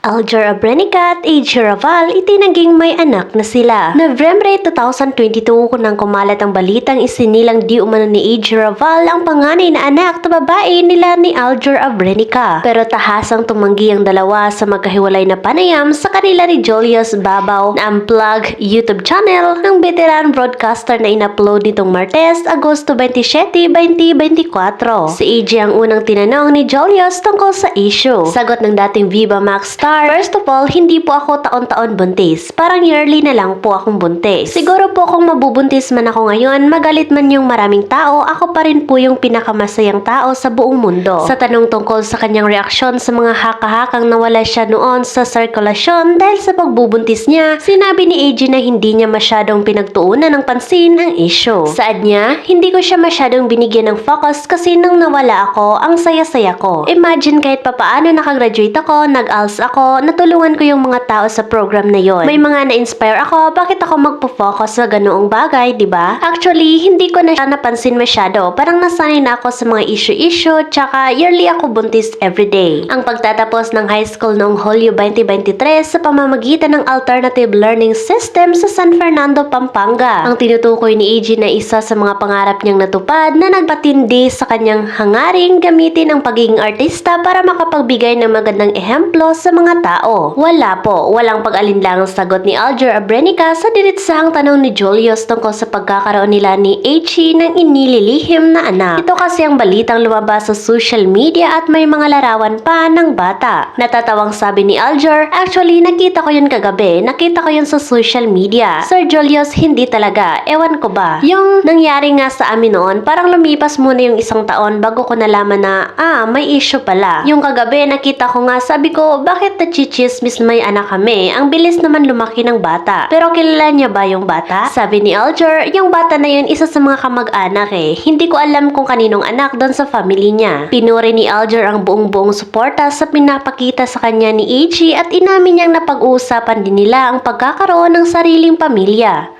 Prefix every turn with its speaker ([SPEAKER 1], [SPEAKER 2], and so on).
[SPEAKER 1] Alger Abrenica at AJ Raval itinaging may anak na sila. November 2022 nang kumalat ang balitang isinilang di umano ni AJ Raval ang panganay na anak na babae nila ni Alger Abrenica. Pero tahasang tumanggi ang dalawa sa magkahiwalay na panayam sa kanila ni Julius Babaw na unplug YouTube channel ng veteran broadcaster na in-upload nitong Martes, Agosto 27, 2024. Si AJ ang unang tinanong ni Julius tungkol sa issue. Sagot ng dating Viva Max star, first of all, hindi po ako taon-taon buntis. Parang yearly na lang po akong buntis. Siguro po kung mabubuntis man ako ngayon, magalit man yung maraming tao, ako pa rin po yung pinakamasayang tao sa buong mundo. Sa tanong tungkol sa kanyang reaksyon sa mga haka-hakang nawala siya noon sa sirkulasyon dahil sa pagbubuntis niya, sinabi ni AJ na hindi niya masyadong pinagtuunan ng pansin ang issue. Saad niya, hindi ko siya masyadong binigyan ng focus kasi nang nawala ako, ang saya-saya ko. Imagine kahit papaano nakagraduate ako, nag-ALS ako, natulungan ko yung mga tao sa program na yon. May mga na-inspire ako, bakit ako magpo-focus sa ganoong bagay, di ba? Actually, hindi ko na siya napansin masyado. Parang nasanay na ako sa mga issue-issue, tsaka yearly ako buntis everyday. Ang pagtatapos ng high school noong Hulyo 2023 sa pamamagitan ng Alternative Learning System sa San Fernando, Pampanga. Ang tinutukoy ni AJ na isa sa mga pangarap niyang natupad na nagpatindi sa kanyang hangaring gamitin ang pagiging artista para makapagbigay ng magandang ehemplo sa mga tao. Wala po, walang pag-alinlangang sagot ni Alger Abrenica sa diretsahang tanong ni Julius tungkol sa pagkakaroon nila ni AJ ng inililihim na anak. Ito kasi ang balitang lumabas sa social media at may mga larawan pa ng bata. Natatawang sabi ni Alger, actually nakita ko yun kagabi, nakita ko yun sa social media. Sir Julius, hindi talaga, ewan ko ba. Yung nangyari nga sa amin noon, parang lumipas muna yung isang taon bago ko nalaman na, may issue pala. Yung kagabi nakita ko nga, sabi ko, bakit nachichismis may anak kami? Ang bilis naman lumaki ng bata. Pero kilala niya ba yung bata? Sabi ni Alger, yung bata na yun isa sa mga kamag-anak eh. Hindi ko alam kung kaninong anak doon sa family niya. Pinuri ni Alger ang buong-buong suporta sa pinapakita sa kanya ni AJ at inamin niyang napag-uusapan din nila ang pagkakaroon ng sariling pamilya.